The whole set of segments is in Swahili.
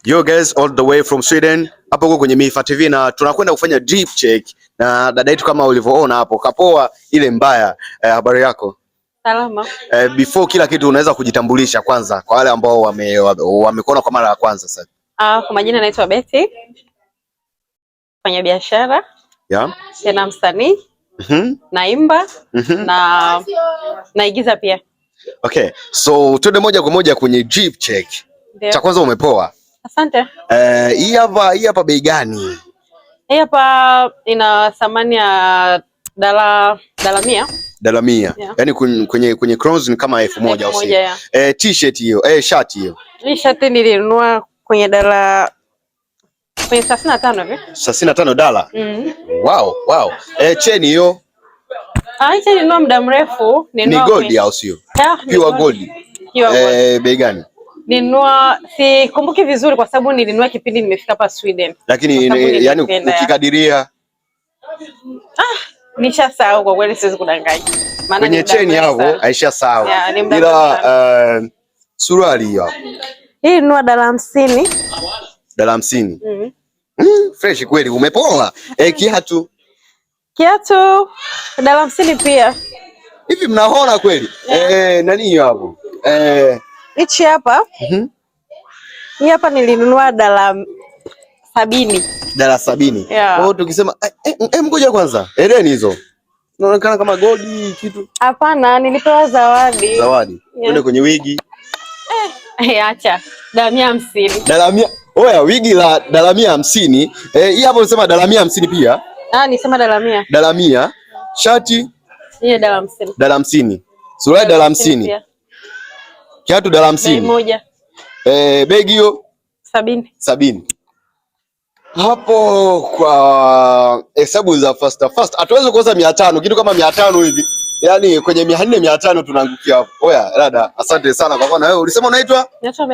Yo guys, all the way from Sweden. Hapo huko kwenye Mifa TV na tunakwenda kufanya drip check na dada yetu kama ulivyoona hapo. Kapoa ile mbaya. Habari yako? Salama. Before kila kitu unaweza kujitambulisha kwanza kwa wale ambao wamekuona kwa mara ya kwanza sasa. Kwa majina naitwa Betty. Fanya biashara. Yeah. Tena msanii. Naimba na naigiza pia. Okay. So tuende moja kwa moja kwenye drip check. Cha kwanza umepoa. Asante. Hii hapa bei gani? Hii hapa ina thamani ya $100. $100. Yeah. Yaani kwenye crowns ni kama 1000 au si? T-shirt hiyo, shirt hiyo. Hii shirt nilinunua kwenye $35 hivi. $35? Wow. Chain hiyo. Hii nilinunua muda mrefu, ni gold au sio? Pure gold. Bei gani? Nilinunua sikumbuki vizuri kwa sababu nilinunua kipindi nimefika hapa Sweden. Lakini yani ukikadiria nishasahau kwa kweli, siwezi kudanganya. Maana kwenye chain hapo aishasahau. Ila suruali hiyo. Hii nilinunua $50. $50. Fresh kweli, umepoa. Kiatu $50 pia. Hivi mnaona kweli? Nani hiyo hapo? Hichi hapa. Hii hapa nilinunua $70. $70. Yeah. Tukisema ngoja kwanza. Eleni hizo. Unaonekana kama gold kitu. Hapana, nilipewa zawadi. Twende kwenye wigi. Acha. $150. Oya, wigi la $150. Hii hapo unasema $150 pia? Nisema $100. $100. Shati? Yeye $50. $50. Suruali $50. Kiatu $50. Begi hiyo $70. Hapo kwa hesabu za fast hatuwezi kukosa 500, kitu kama 500 hivi. Yaani kwenye 400 500 tunaangukia hapo. Oya, dada, asante sana kwa kuwa na wewe. Ulisema unaitwa? Naitwa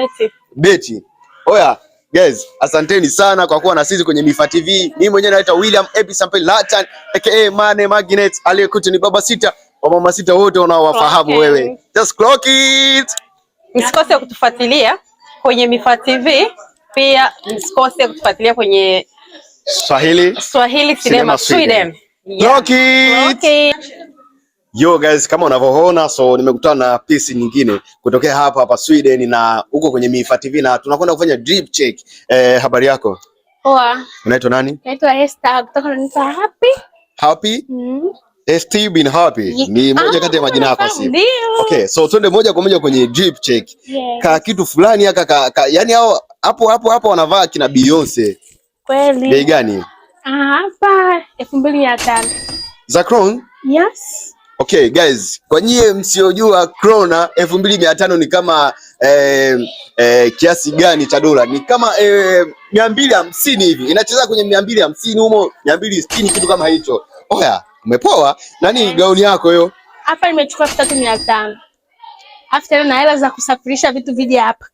Betty. Oya, guys, asanteni sana kwa kuwa na sisi kwenye Mifa TV. Mimi mwenyewe naitwa William Episampel Latan aka Mane Magnet, aliyekuja ni baba sita wa mama sita, wote unaowafahamu wewe. Just clock it. Msikose kutufuatilia kwenye Mifa TV, pia msikose kutufuatilia kwenye Swahili Cinema Sweden. Clock it. Yo guys, kama unavyoona, so nimekutana na piece nyingine kutokea hapa Sweden na huko kwenye Mifa TV na tunakwenda kufanya drip check. Habari yako? Poa. Unaitwa nani? Naitwa Esther kutoka naitwa Happy? Esther bin Happy. Ni moja kati ya majina yako si? Okay, so twende moja kwa moja kwenye drip check. Ka kitu fulani yani hao hapo wanavaa kina Beyonce. Kweli. Bei gani? Hapa 2500. Za crown? Yes. Okay guys, kwa nyie msiojua krona 2500 ni kama kiasi gani cha dola? Ni kama 250 hivi. Inacheza kwenye 250 humo, 260 kitu kama hicho. Oya, umepoa? Nani gauni yako hiyo? Hapa nimechukua 3500. After na hela za kusafirisha vitu vije hapa.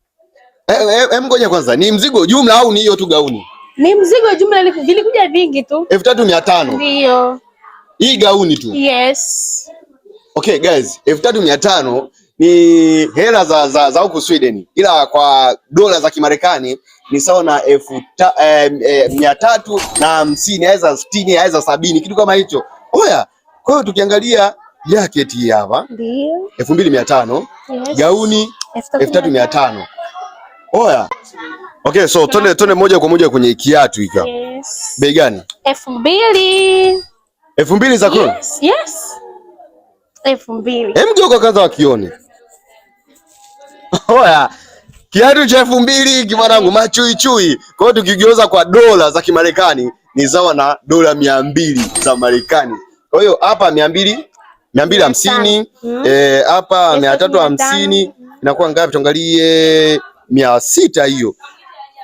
Ngoja kwanza, ni mzigo jumla au ni hiyo tu gauni? Ni mzigo jumla, vilikuja vingi tu. 3500. Ndio. Hii gauni tu? Yes. Okay guys, 3500 ni hela za huku Sweden, ila kwa dola za Kimarekani ni sawa na 350, aidha 60, aidha 70, kitu kama hicho. Oya, kwa hiyo tukiangalia jacket hii hapa ndio 2500, yes. Gauni 3500. Oya. Okay, so twende moja kwa moja kwenye kiatu hiki hapa. Yes. Bei gani? 2000. 2000 za krona? Yes. 2000. Mgeuka kwanza wakione. Oya, kiatu cha 2000 kimwanangu machui. Kwa hiyo tukigeuza kwa dola za Kimarekani ni sawa na dola 200 za Marekani. Kwa hiyo hapa 250, hapa 350, inakuwa ngapi? Tuangalie 600 hiyo.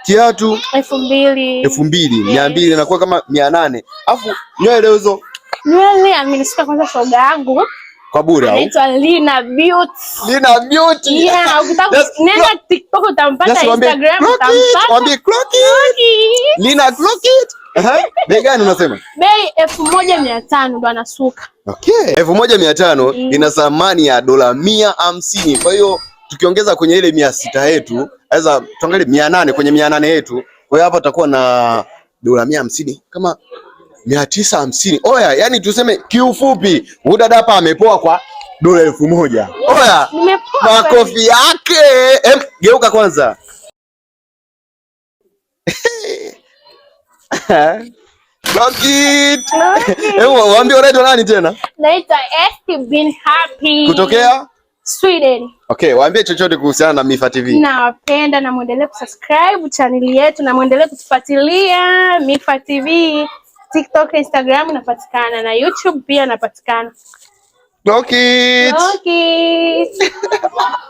Kiatu 2000. 200 inakuwa kama 800. Alafu nywele hizo. Nywele amenisuka kwanza shoga yangu. Kwa bure au? Anaitwa Lina Beauty. Yeah, nenda TikTok utampata, Instagram utampata. Mwambie clock it. Lina clock it. Bei gani unasema? Bei 1500 ndo anasuka. Okay. 1500 ina thamani ya $150. Kwa hiyo tukiongeza kwenye ile 600 yetu Sasa tuangalie 800 kwenye 800 yetu. Kwa hiyo hapa tutakuwa na dola 150 kama 950. Oya, yani tuseme kiufupi, huyu dada hapa amepoa kwa dola 1000. Oya, makofi yake. Geuka kwanza. Lock it. Waambie unaitwa nani tena? Naitwa Esti bin Happy. Kutokea Sweden. Okay, waambie chochote kuhusiana na Mifa TV. Nawapenda na muendelee kusubscribe channel yetu na muendelee kutufuatilia Mifa TV. TikTok, Instagram napatikana na YouTube pia napatikana. Lock it. Lock it.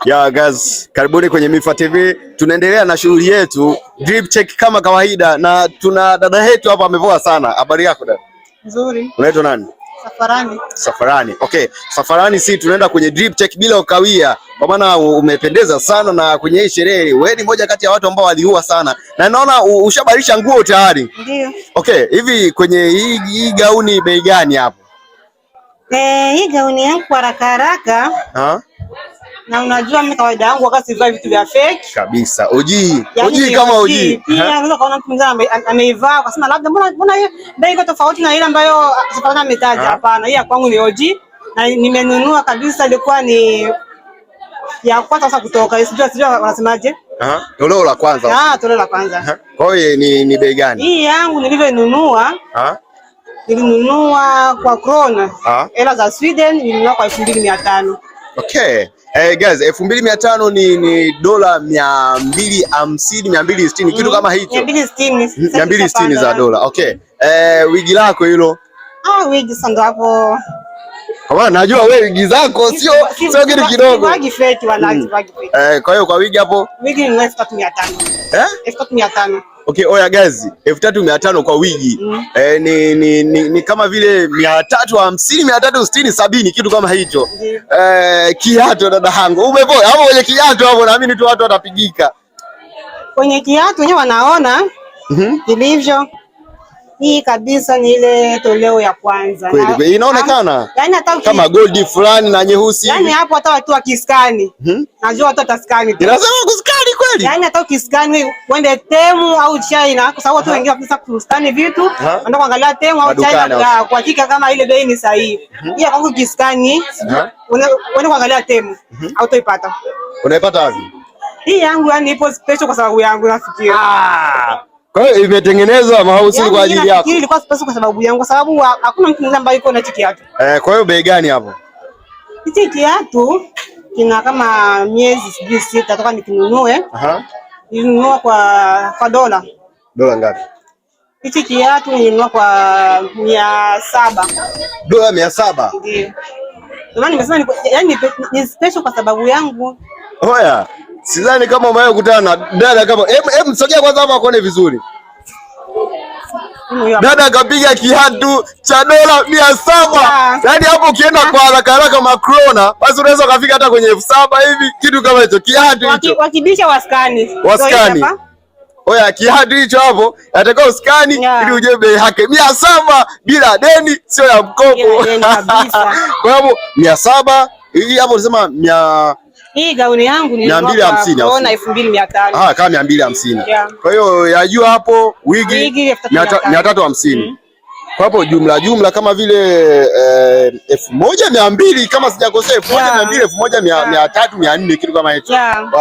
Yeah guys, karibuni kwenye Mifa TV. Tunaendelea na shughuli yetu drip check kama kawaida, na tuna dada yetu hapa amepoa sana. Habari yako dada? Nzuri. Unaitwa nani? Safarani. Safarani. Okay, Safarani, si tunaenda kwenye drip check bila ukawia. Kwa maana umependeza sana na kwenye hii sherehe wewe ni moja kati ya watu ambao waliua sana. Na naona ushabadilisha nguo tayari. Ndio. Okay, hivi kwenye hii gauni bei gani hapo? Hii gauni yangu kwa haraka haraka. Na unajua mimi kawaida yangu wakati sivai vitu vya fake. Kabisa. Oji Yani kama oji. Pia unaweza kuona mtu mwingine ameivaa akasema labda mbona hiyo bei iko tofauti na ile ambayo Safarani ametaja. Hapana, hii kwangu ni oji na nimenunua kabisa, ilikuwa ni ya kwanza sasa kutoka. Sijua wanasemaje? Toleo la kwanza. Toleo la kwanza. Kwa hiyo ni bei gani? Hii yangu nilivyonunua. Nilinunua kwa krona. Hela za Sweden nilinunua kwa 2500. Okay. Guys, 2500 ni dola 250 260 kitu kama hicho. 260 za dola. Okay. Wigi lako hilo? Wigi sanga hapo. Kama najua wewe wigi zako sio kitu kidogo. Wigi fake wanaji wigi fake. Kwa hiyo kwa wigi hapo? Wigi ni 3500. 3500. Okay, oya guys, 3500 kwa wigi. Ni kama vile 350 360 70 kitu kama hicho. Kiatu dada hangu. Umepoa hapo kwenye kiatu hapo, naamini tu watu watapigika. Kwenye kiatu wenyewe wanaona ilivyo. Hii kabisa ni ile toleo ya kwanza. Kweli inaonekana yani hata kama gold fulani na nyeusi. Yani hapo hata watu wakiskani. Najua watu wataskani. Inasema kuskani kweli? Yani hata ukiskani uende Temu au China, kwa sababu watu wengine wanataka kuskani vitu, wanaenda kuangalia Temu au China kwa hakika kama ile bei ni sahihi. Hii kwangu ukiskani, uende kuangalia Temu, au utaipata. Unaipata wapi? Hii yangu yani ipo special kwa sababu yangu nafikiri. Kwa hiyo imetengenezwa mahususi kwa ajili yako. Hii ilikuwa special kwa sababu yangu, kwa sababu hakuna mtu mwingine ambaye yuko na hiki kiatu. Kwa hiyo bei gani hapo? Hiki kiatu kina kama miezi 6 toka nikinunue. Nilinunua kwa dola. Dola ngapi? Hiki kiatu nilinunua kwa 700. Dola 700? Ndio. Ndio nimesema yani ni special kwa sababu yangu. Oya, sidhani kama umewahi kukutana na dada kama msogea kwanza hapa kuone vizuri. Dada kapiga kiatu cha dola 700. Yaani hapo ukienda kwa haraka haraka Macrona, basi unaweza kufika hata kwenye 7000 hivi, kitu kama hicho. Kiatu hicho. Wakibisha waskani. Waskani. Oya, kiatu hicho hapo, atakao uskani ili ujue bei yake. 700 bila deni, sio ya mkopo. Kwa hiyo 700, hii hapo unasema hii gauni yangu ni 2500. Kama 250. Kwa hiyo yajua hapo wigi 350. Kwa hapo jumla kama vile 1200 kama sijakosea, 1200 1300 400 kitu kama hicho.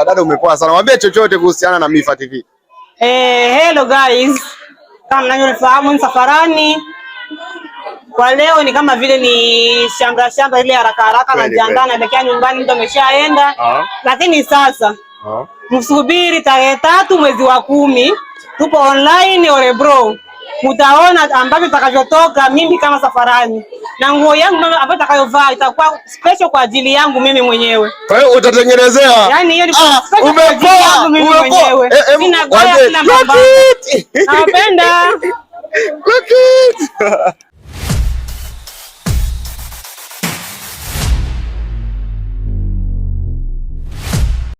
Dada umepoa sana. Waambie chochote kuhusiana na Mifa TV. Hello guys. Kama mnavyofahamu Safarani. Kwa leo ni kama vile ni shamba ile haraka na jiandaa na dakika nyumbani mtu ameshaenda. Lakini sasa msubiri tarehe 3 mwezi wa 10 tupo online Orebro. Mtaona ambavyo takavyotoka mimi kama Safarani. Na nguo yangu ambayo takayovaa itakuwa special kwa ajili yangu mimi mwenyewe. Kwa hiyo utatengenezea. Yaani hiyo ni special kwa ajili yangu mimi mwenyewe. Sina goya, sina mambo. Napenda.